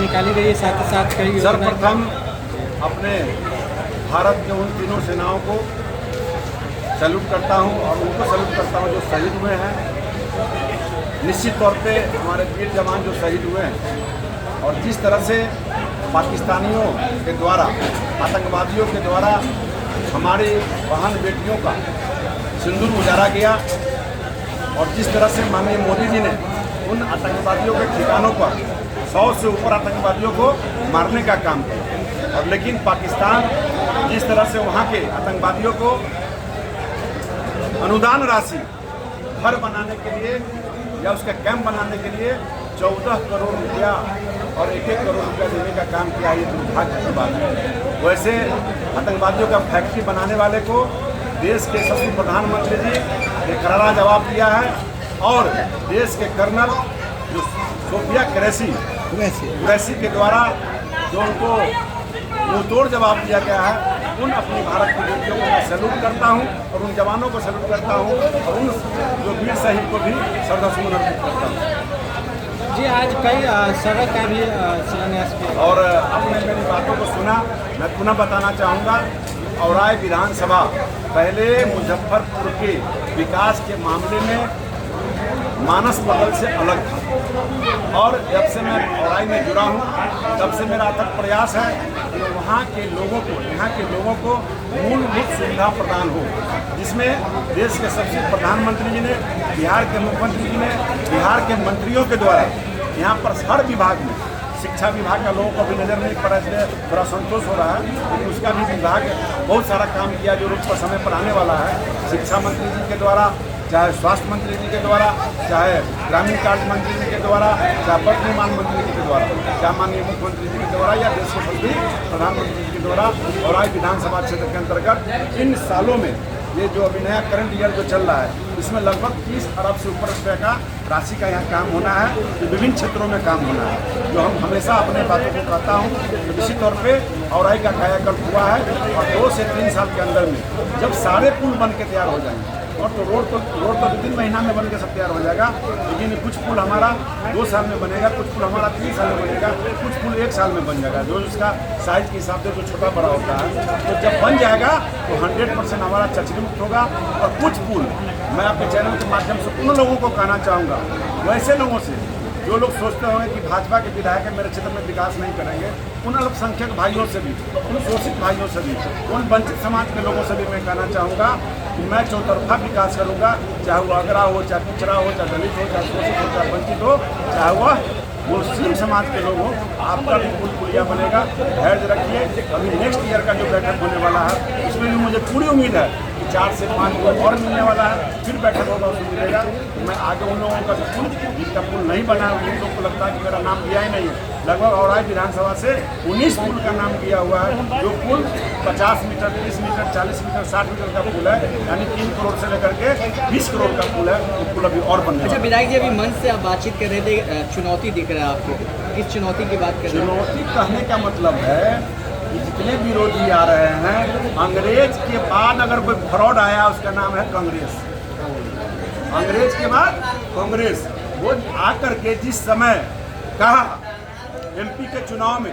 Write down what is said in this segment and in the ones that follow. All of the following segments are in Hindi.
निकाली गई है, साथ ही साथ कई सर्वप्रथम अपने भारत के उन तीनों सेनाओं को सैल्यूट करता हूं और उनको सैल्यूट करता हूं जो शहीद हुए हैं। निश्चित तौर पे हमारे वीर जवान जो शहीद हुए हैं और जिस तरह से पाकिस्तानियों के द्वारा, आतंकवादियों के द्वारा हमारी बहन बेटियों का सिंदूर उजाड़ा गया और जिस तरह से माननीय मोदी जी ने उन आतंकवादियों के ठिकानों पर 100 से ऊपर आतंकवादियों को मारने का काम किया और लेकिन पाकिस्तान जिस तरह से वहाँ के आतंकवादियों को अनुदान राशि घर बनाने के लिए या उसका कैंप बनाने के लिए 14 करोड़ रुपया और 1-1 करोड़ रुपया देने का काम किया, ये दुर्भाग्य की बात है। वैसे आतंकवादियों का फैक्ट्री बनाने वाले को देश के यशस्वी प्रधानमंत्री जी ने करारा जवाब दिया है और देश के कर्नल जो सोफिया कुरैशी के द्वारा जो उनको मुंहतोड़ जवाब दिया गया है, उन अपनी भारत की बेटियों को मैं सैल्यूट करता हूं और उन जवानों को सैल्यूट करता हूं और उन जो वीर शहीद को भी श्रद्धासुमन अर्पित करता हूं। जी, आज कई सड़क का भी शिलान्यास किया और आपने मेरी बातों को सुना, मैं पुनः बताना चाहूँगा, औराई विधानसभा पहले मुजफ्फरपुर के विकास के मामले में मानस पटल से अलग था और जब से मैं औराई में जुड़ा हूँ तब से मेरा अथक प्रयास है कि वहाँ के लोगों को, यहाँ के लोगों को मूलभूत सुविधा प्रदान हो, जिसमें देश के सबसे प्रधानमंत्री जी ने, बिहार के मुख्यमंत्री जी ने, बिहार के मंत्रियों के द्वारा यहाँ पर हर विभाग में, शिक्षा विभाग का लोगों को भी नज़र नहीं पड़ा, इसलिए थोड़ा संतोष हो रहा है, लेकिन उसका भी विभाग बहुत सारा काम किया जो रुक पर समय पर आने वाला है। शिक्षा मंत्री जी के द्वारा, चाहे स्वास्थ्य मंत्री जी के द्वारा, चाहे ग्रामीण कार्य मंत्री जी के द्वारा, चाहे पथ निर्माण मंत्री जी के द्वारा, चाहे माननीय मुख्यमंत्री जी के द्वारा या देश के सभी प्रधानमंत्री जी के द्वारा और आज विधानसभा क्षेत्र के अंतर्गत इन सालों में ये जो अभी नया करंट ईयर जो चल रहा है, इसमें लगभग 30 अरब से ऊपर रुपये का राशि का यहाँ काम होना है, जो विभिन्न क्षेत्रों में काम होना है, जो हम हमेशा अपने बातों को कहता हूँ। तो निश्चित तौर पे औराई का कायाकल्प हुआ है और 2 से 3 साल के अंदर में जब सारे पुल बन के तैयार हो जाएंगे और तो रोड तो 2-3 महीना में बन के सब तैयार हो जाएगा, लेकिन कुछ पुल हमारा 2 साल में बनेगा, कुछ पुल हमारा 3 साल में बनेगा, कुछ पुल 1 साल में बन जाएगा, जो उसका साइज के हिसाब से जो छोटा बड़ा होता है। तो जब बन जाएगा तो 100% हमारा चचरी मुक्त होगा। और कुछ पुल मैं आपके चैनल के माध्यम से उन लोगों को कहना चाहूँगा, वैसे लोगों से जो लोग सोचते होंगे कि भाजपा के विधायक मेरे क्षेत्र में विकास नहीं करेंगे, उन अल्पसंख्यक भाइयों से भी, उन शोषित भाइयों से भी, उन वंचित समाज के लोगों से भी मैं कहना चाहूँगा कि मैं चौतरफा विकास करूँगा, चाहे वो अगरा हो, चाहे पिछड़ा हो, चाहे दलित हो, चाहे शोषित हो, चाहे वंचित हो, चाहे वह मुस्लिम समाज के लोग हों, आपका भी पुल पुलिया बनेगा। धैर्य रखिए। अभी नेक्स्ट ईयर का जो बैठक होने वाला है उसमें भी मुझे पूरी उम्मीद है कि 4 से 5 पुल और मिलने वाला है, फिर बैठक होगा उसमें मिलेगा। तो मैं आगे उन लोगों का पुल जिनका पुल नहीं बना है, उन लोगों को लगता है कि मेरा नाम दिया ही नहीं है, लगभग औराई विधानसभा से 19 पुल का नाम दिया हुआ है, जो पुल 50 मीटर, 30 मीटर, 40 मीटर, 60 मीटर का पुल है, यानी 3 करोड़ से लेकर के 20 करोड़ का पुल है। वो पुल अभी और बनने अच्छा, विधायक जी अभी मंच से आप बातचीत कर रहे थे, चुनौती दिख रहा है आपको, किस चुनौती की बात कर रहे हैं? चुनौती कहने का मतलब है कि जितने विरोधी आ रहे हैं, अंग्रेज के बाद अगर कोई फ्रॉड आया उसका नाम है कांग्रेस। अंग्रेज के बाद कांग्रेस, वो आकर के जिस समय कहा एमपी के चुनाव में,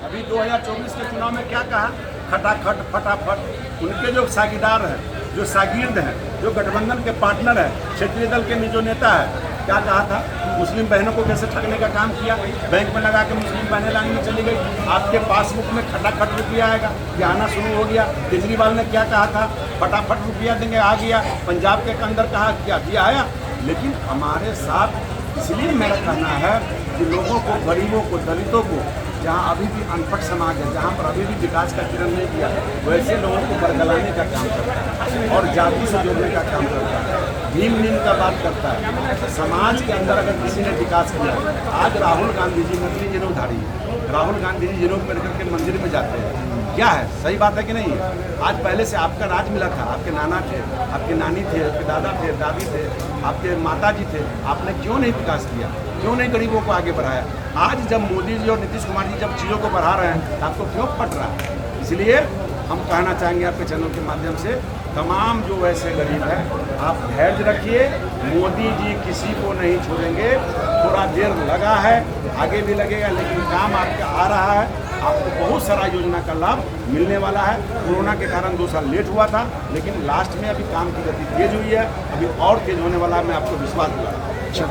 अभी 2024 के चुनाव में क्या कहा, खटाखट फटाफट, उनके जो सागीदार हैं, जो शागिर्द हैं, जो गठबंधन के पार्टनर हैं, क्षेत्रीय दल के जो नेता है, क्या कहा था, मुस्लिम बहनों को कैसे ठगने का काम किया, बैंक में लगा के मुस्लिम बहनें लाइन में चली गई, आपके पासबुक में खटाखट रुपया आएगा, ये आना शुरू हो गया। केजरीवाल ने क्या कहा था, फटाफट रुपया देंगे, आ गया। पंजाब के अंदर कहा क्या दिया आया। लेकिन हमारे साथ इसलिए मेरा कहना है कि लोगों को, गरीबों को, दलितों को, जहाँ अभी भी अनपढ़ समाज है, जहाँ पर अभी भी विकास का किरण नहीं किया, वैसे लोगों को बरगलाने का काम करता है और जाति से जोड़ने का काम करता है, भीम नीम का बात करता है। समाज के अंदर अगर किसी ने विकास किया, आज राहुल गांधी जी नकली जनेऊधारी है, राहुल गांधी जी जनेऊ पहन करके मंदिर में जाते हैं, क्या है, सही बात है कि नहीं है? आज पहले से आपका राज मिला था, आपके नाना थे, आपके नानी थे, आपके दादा थे, दादी थे, आपके माता जी थे, आपने क्यों नहीं विकास किया, क्यों नहीं गरीबों को आगे बढ़ाया? आज जब मोदी जी और नीतीश कुमार जी जब चीज़ों को बढ़ा रहे हैं तो आपको क्यों फट रहा है? इसलिए हम कहना चाहेंगे आपके चैनल के माध्यम से तमाम जो वैसे गरीब हैं, आप धैर्य रखिए, मोदी जी किसी को नहीं छोड़ेंगे। थोड़ा देर लगा है, आगे भी लगेगा, लेकिन काम आपका आ रहा है। आपको बहुत सारा योजना का लाभ मिलने वाला है। कोरोना के कारण 2 साल लेट हुआ था, लेकिन लास्ट में अभी काम की गति तेज हुई है, अभी और तेज होने वाला है, मैं आपको विश्वास दिलाता हूँ। अच्छा